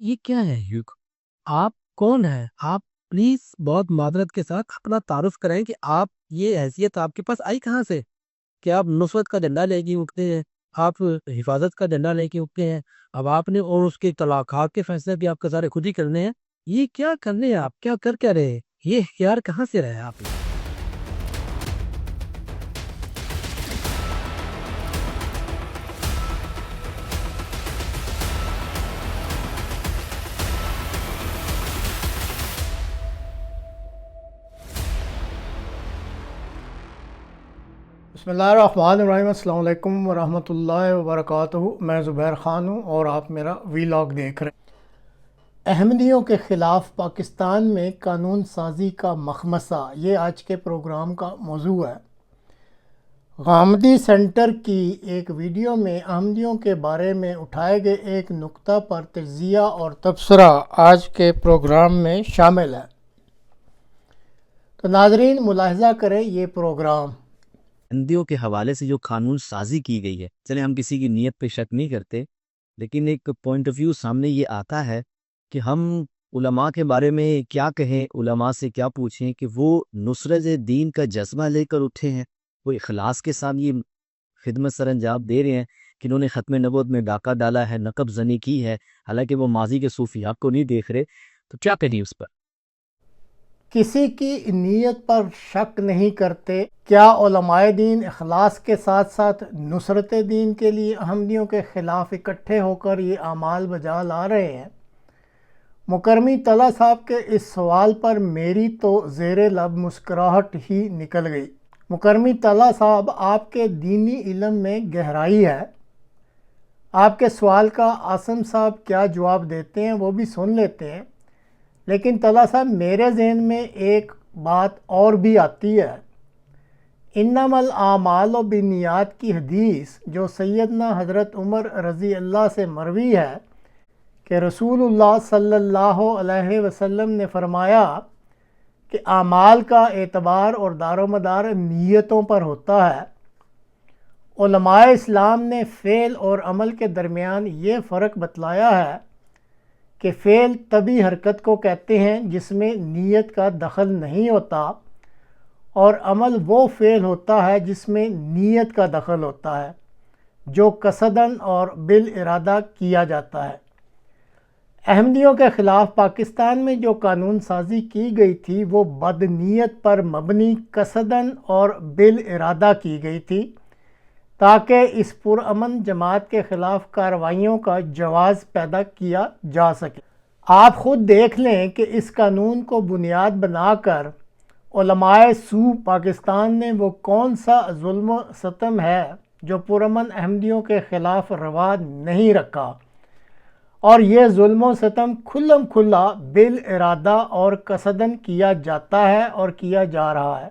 یہ کیا ہے یوگ؟ آپ کون ہیں؟ آپ پلیز بہت معذرت کے ساتھ اپنا تعارف کریں کہ آپ یہ حیثیت آپ کے پاس آئی کہاں سے؟ کہ آپ نصرت کا جھنڈا لے کے اٹھتے ہیں، آپ حفاظت کا جھنڈا لے کے اٹھتے ہیں، اب آپ نے اور اس کے طلاقات کے فیصلے بھی آپ کے سارے خود ہی کرنے ہیں. یہ کیا کرنے ہیں آپ؟ کیا رہے ہیں؟ یہ اختیار کہاں سے رہے آپ نے؟ بسم اللہ الرحمن الرحیم. السلام علیکم ورحمۃ اللہ وبرکاتہ. میں زبیر خان ہوں اور آپ میرا ویلاگ دیکھ رہے ہیں. احمدیوں کے خلاف پاکستان میں قانون سازی کا مخمصہ، یہ آج کے پروگرام کا موضوع ہے. غامدی سینٹر کی ایک ویڈیو میں احمدیوں کے بارے میں اٹھائے گئے ایک نقطہ پر تجزیہ اور تبصرہ آج کے پروگرام میں شامل ہے. تو ناظرین ملاحظہ کریں یہ پروگرام. احمدیوں کے حوالے سے جو قانون سازی کی گئی ہے، چلے ہم کسی کی نیت پہ شک نہیں کرتے، لیکن ایک پوائنٹ آف ویو سامنے یہ آتا ہے کہ ہم علماء کے بارے میں کیا کہیں، علماء سے کیا پوچھیں کہ وہ نصرت دین کا جذبہ لے کر اٹھے ہیں، وہ اخلاص کے ساتھ یہ خدمت سر انجام دے رہے ہیں کہ انہوں نے ختم نبوت میں ڈاکہ ڈالا ہے، نقب زنی کی ہے، حالانکہ وہ ماضی کے صوفیات کو نہیں دیکھ رہے. تو کیا کہیں اس پر؟ کسی کی نیت پر شک نہیں کرتے. کیا علماء دین اخلاص کے ساتھ ساتھ نصرت دین کے لیے احمدیوں کے خلاف اکٹھے ہو کر یہ اعمال بجا لا رہے ہیں؟ مکرمی طلحہ صاحب کے اس سوال پر میری تو زیر لب مسکراہٹ ہی نکل گئی. مکرمی طلحہ صاحب، آپ کے دینی علم میں گہرائی ہے. آپ کے سوال کا عاصم صاحب کیا جواب دیتے ہیں وہ بھی سن لیتے ہیں. لیکن طلحہ صاحب، میرے ذہن میں ایک بات اور بھی آتی ہے. انما الاعمال بالنیات کی حدیث جو سیدنا حضرت عمر رضی اللہ سے مروی ہے کہ رسول اللہ صلی اللہ علیہ وسلم نے فرمایا کہ اعمال کا اعتبار اور دار و مدار نیتوں پر ہوتا ہے. علماء اسلام نے فعل اور عمل کے درمیان یہ فرق بتلایا ہے کہ فعل طبی حرکت کو کہتے ہیں جس میں نیت کا دخل نہیں ہوتا، اور عمل وہ فعل ہوتا ہے جس میں نیت کا دخل ہوتا ہے، جو قصداً اور بالارادہ کیا جاتا ہے. احمدیوں کے خلاف پاکستان میں جو قانون سازی کی گئی تھی وہ بدنیت پر مبنی قصداً اور بالارادہ کی گئی تھی تاکہ اس پرامن جماعت کے خلاف کارروائیوں کا جواز پیدا کیا جا سکے. آپ خود دیکھ لیں کہ اس قانون کو بنیاد بنا کر علماء سو پاکستان نے وہ کون سا ظلم و ستم ہے جو پرامن احمدیوں کے خلاف روا نہیں رکھا، اور یہ ظلم و ستم کھلم کھلا بالارادہ اور قصداً کیا جاتا ہے اور کیا جا رہا ہے.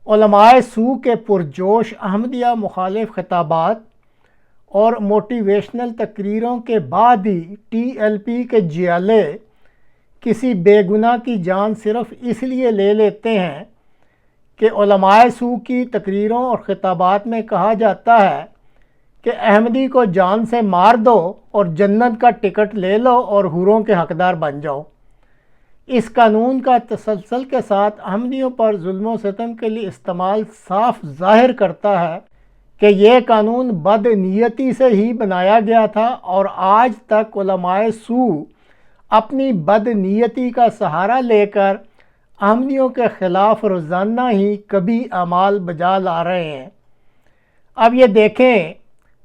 علماء سو کے پرجوش احمدیہ مخالف خطابات اور موٹیویشنل تقریروں کے بعد ہی ٹی ایل پی کے جیالے کسی بے گناہ کی جان صرف اس لیے لے لیتے ہیں کہ علماء سو کی تقریروں اور خطابات میں کہا جاتا ہے کہ احمدی کو جان سے مار دو اور جنت کا ٹکٹ لے لو اور حوروں کے حقدار بن جاؤ. اس قانون کا تسلسل کے ساتھ احمدیوں پر ظلم و ستم کے لیے استعمال صاف ظاہر کرتا ہے کہ یہ قانون بد نیتی سے ہی بنایا گیا تھا، اور آج تک علماء سو اپنی بد نیتی کا سہارا لے کر احمدیوں کے خلاف روزانہ ہی کبھی اعمال بجا لا رہے ہیں. اب یہ دیکھیں،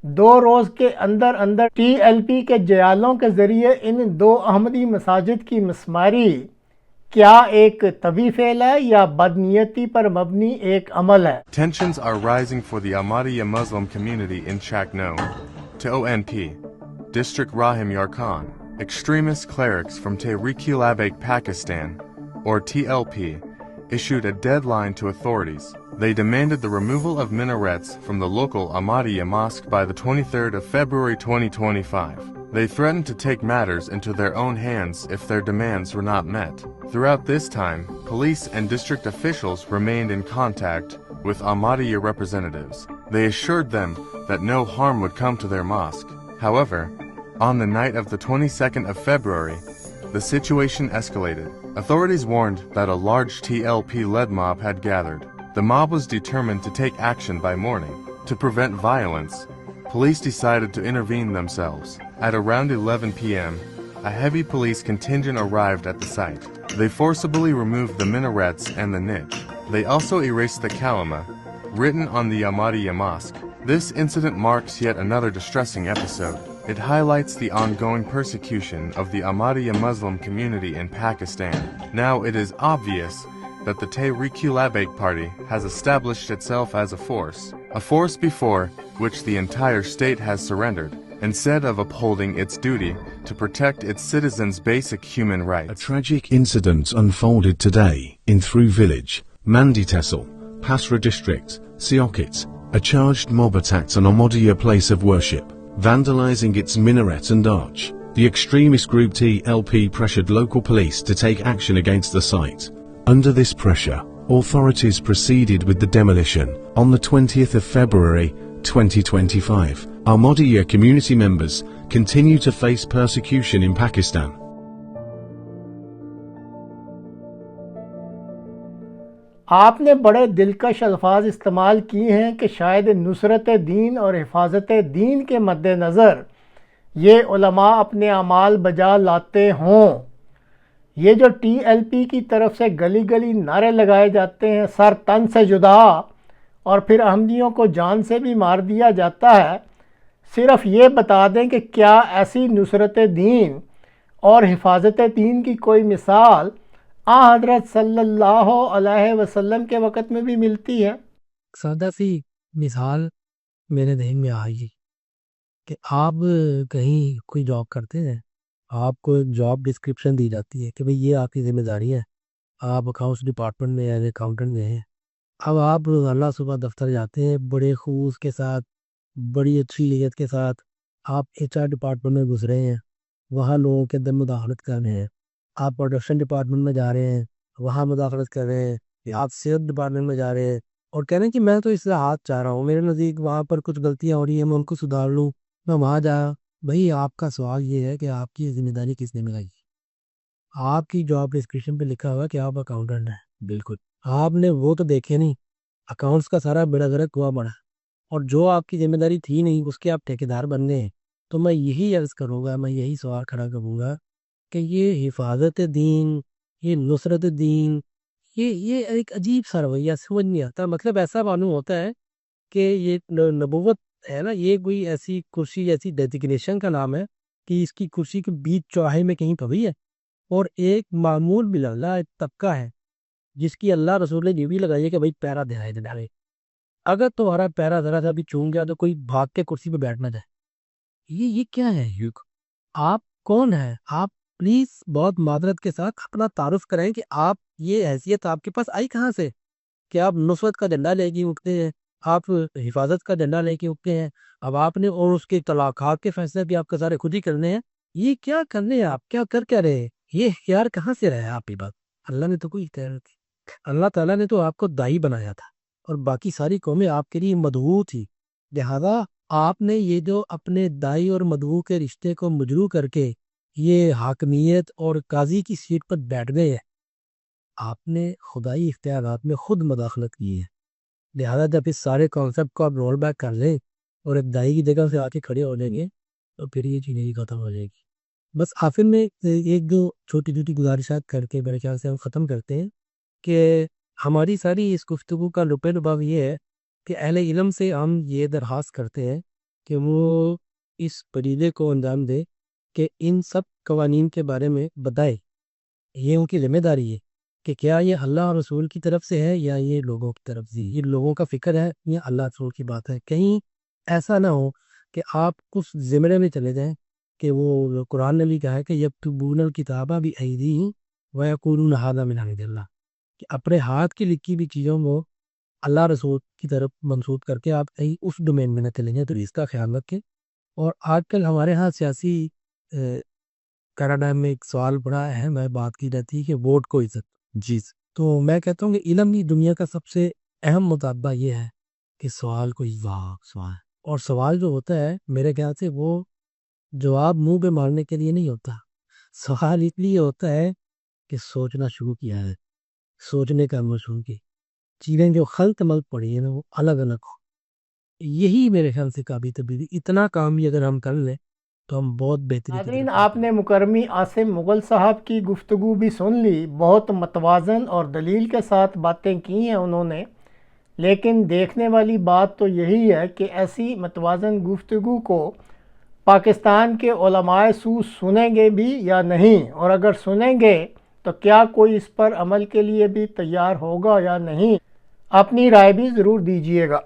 2 روز کے اندر ٹی ایل پی کے جیالوں کے ذریعے ان 2 احمدی مساجد کی مسماری کیا ایک طبی فعل ہے یا بدنیتی پر مبنی ایک عمل ہے؟ Tensions are rising for the Ahmadiyya Muslim community in Chakno. To ONP, District Rahim Yar Khan, extremist clerics from Tehreek-e-Labbaik Pakistan, or TLP, issued a deadline to authorities. They demanded the removal of minarets from the local Ahmadiyya mosque by the 23rd of February 2025. They threatened to take matters into their own hands if their demands were not met. Throughout this time, police and district officials remained in contact with Ahmadiyya representatives. They assured them that no harm would come to their mosque. However, On the night of the 22nd of February, the situation escalated. Authorities warned that a large TLP-led mob had gathered. The mob was determined to take action by morning. To prevent violence, police decided to intervene themselves. At around 11 p.m., a heavy police contingent arrived at the site. They forcibly removed the minarets and the niche. They also erased the kalima, written on the Ahmadiyya mosque. This incident marks yet another distressing episode. It highlights the ongoing persecution of the Ahmadiyya Muslim community in Pakistan. Now it is obvious that the Tehreek-ul-Labbaik Party has established itself as a force before which the entire state has surrendered, instead of upholding its duty to protect its citizens' basic human A rights. tragic incident unfolded today in Thru Village, Mandi Tehsil, Pasra District, Sialkot. A charged mob attacked an Ahmadiyya place of worship, vandalizing its minaret and arch. The extremist group TLP pressured local police to take action against the site. Under this pressure, authorities proceeded with the demolition. On the 20th of February, 2025, Ahmadiyya community members continue to face persecution in Pakistan. آپ نے بڑے دلکش الفاظ استعمال کیے ہیں کہ شاید نصرت دین اور حفاظت دین کے مد نظر یہ علماء اپنے اعمال بجا لاتے ہوں۔ یہ جو TLP کی طرف سے گلی گلی نعرے لگائے جاتے ہیں، سر تن سے جدا، اور پھر احمدیوں کو جان سے بھی مار دیا جاتا ہے، صرف یہ بتا دیں کہ کیا ایسی نصرت دین اور حفاظت دین کی کوئی مثال حضرت صلی اللہ علیہ وسلم کے وقت میں بھی ملتی ہے؟ سادہ سی مثال میرے ذہن میں آئی کہ آپ کہیں کوئی جاب کرتے ہیں، آپ کو جاب ڈسکرپشن دی جاتی ہے کہ بھئی یہ آپ کی ذمہ داری ہے، آپ اکاؤنٹس ڈپارٹمنٹ میں ایز اکاؤنٹنٹ میں ہیں۔ اب آپ اللہ صبح دفتر جاتے ہیں، بڑے خلوص کے ساتھ، بڑی اچھی نیت کے ساتھ آپ HR ڈپارٹمنٹ میں گزرے ہیں، وہاں لوگوں کے اندر مداخلت کر رہے ہیں۔ آپ پروڈکشن ڈپارٹمنٹ میں جا رہے ہیں، وہاں مداخلت کر رہے ہیں، یا آپ سیلز ڈپارٹمنٹ میں جا رہے ہیں اور کہہ رہے ہیں کہ میں تو اصلاحات چاہ رہا ہوں، میرے نزدیک وہاں پر کچھ غلطیاں ہو رہی ہیں، میں ان کو سدھار لوں، میں وہاں جایا۔ بھئی آپ کا سوال یہ ہے کہ آپ کی ذمہ داری کس نے ملائی؟ آپ کی جاب ڈسکرپشن پہ لکھا ہوا ہے کہ آپ اکاؤنٹنٹ ہیں، بالکل آپ نے وہ تو دیکھے نہیں، اکاؤنٹس کا سارا بیڑا غرق ہوا پڑا، اور جو آپ کی ذمہ داری تھی نہیں اس کے آپ ٹھیکیدار بن گئے ہیں۔ تو میں یہی عرض کروں گا، میں یہی سوال کھڑا کروں گا کہ یہ حفاظت دین، یہ نصرت دین، یہ ایک عجیب سا رویہ سمجھ نہیں آتا۔ مطلب ایسا معلوم ہوتا ہے کہ یہ نبوت ہے نا، یہ کوئی ایسی کرسی ایسی ڈیزگنیشن کا نام ہے کہ اس کی کرسی کے بیچ چوراہے میں کہیں پڑی ہے، اور ایک معمول باللہ ایک طبقہ ہے جس کی اللہ رسول نے یہ بھی لگائی ہے کہ بھائی پیرا دہائے دلارے، اگر تمہارا پیرا ذرا سا بھی چون گیا تو کوئی بھاگ کے کرسی پہ بیٹھنا جائے۔ یہ کیا ہے؟ آپ کون ہیں؟ آپ پلیز بہت معذرت کے ساتھ اپنا تعارف کریں کہ آپ یہ حیثیت آپ کے پاس آئی کہاں سے کہ آپ نصرت کا جھنڈا لے کے اٹھتے ہیں، آپ حفاظت کا جھنڈا لے کے اٹھتے ہیں، اب آپ نے اور اس کے طلاقات کے فیصلے بھی آپ کے سارے خود ہی کرنے ہیں۔ یہ کیا کرنے ہیں آپ؟ کیا کر کیا رہے ہیں؟ یہ اختیار کہاں سے رہا ہے آپ کی بات؟ اللہ نے تو کوئی اختیار نہیں، اللہ تعالیٰ نے تو آپ کو دائی بنایا تھا اور باقی ساری قومیں آپ کے لیے مدعو تھی، لہذا آپ نے یہ جو اپنے دائی اور مدعو کے رشتے کو مجروح کر کے یہ حاکمیت اور قاضی کی سیٹ پر بیٹھ گئے ہیں، آپ نے خدائی اختیارات میں خود مداخلت کی ہے۔ لہذا جب اس سارے کانسیپٹ کو آپ رول بیک کر لیں اور ایک دائی کی جگہ سے آ کے کھڑے ہو جائیں گے تو پھر یہ چیزیں ہی ختم ہو جائے گی۔ بس آخر میں ایک دو چھوٹی چھوٹی گزارشات کر کے میرے خیال سے ہم ختم کرتے ہیں کہ ہماری ساری اس گفتگو کا لب لباب یہ ہے کہ اہل علم سے ہم یہ درخواست کرتے ہیں کہ وہ اس پریدے کو انجام دے کہ ان سب قوانین کے بارے میں بتائے، یہ ان کی ذمہ داری ہے کہ کیا یہ اللہ اور رسول کی طرف سے ہے یا یہ لوگوں کی طرف سے، یہ لوگوں کا فکر ہے یا اللہ رسول کی بات ہے۔ کہیں ایسا نہ ہو کہ آپ اس زمرے میں چلے جائیں کہ وہ قرآن نے بھی کہا ہے کہ یکتبون الکتاب بایدیہم ویقولون ھذا من عند اللہ، کہ اپنے ہاتھ کی لکھی بھی چیزوں کو اللہ رسول کی طرف منسوب کر کے آپ کہیں اس ڈومین میں نہ چلیں جائیں، تو اس کا خیال رکھیں۔ اور آج کل ہمارے ہاں سیاسی پیراڈائم میں ایک سوال بڑا اہم ہے، بات کی جاتی ہے کہ ووٹ کو عزت۔ جی تو میں کہتا ہوں کہ علم کی دنیا کا سب سے اہم مطالبہ یہ ہے کہ سوال کو سوال، اور سوال جو ہوتا ہے میرے خیال سے وہ جواب منہ پہ مارنے کے لیے نہیں ہوتا، سوال اس لیے ہوتا ہے کہ سوچنا شروع کیا ہے، سوچنے کا عمل شروع کی، چیزیں جو خلط ملط پڑی ہیں نا وہ الگ الگ ہو، یہی میرے خیال سے کافی تبدیلی، اتنا کام بھی اگر ہم کر لیں تو ہم بہت بہتری کی ناظرین، طرف آپ نے مکرمی عاصم مغل صاحب کی گفتگو بھی سن لی، بہت متوازن اور دلیل کے ساتھ باتیں کی ہیں انہوں نے، لیکن دیکھنے والی بات تو یہی ہے کہ ایسی متوازن گفتگو کو پاکستان کے علماء سو سنیں گے بھی یا نہیں، اور اگر سنیں گے تو کیا کوئی اس پر عمل کے لیے بھی تیار ہوگا یا نہیں؟ اپنی رائے بھی ضرور دیجیے گا۔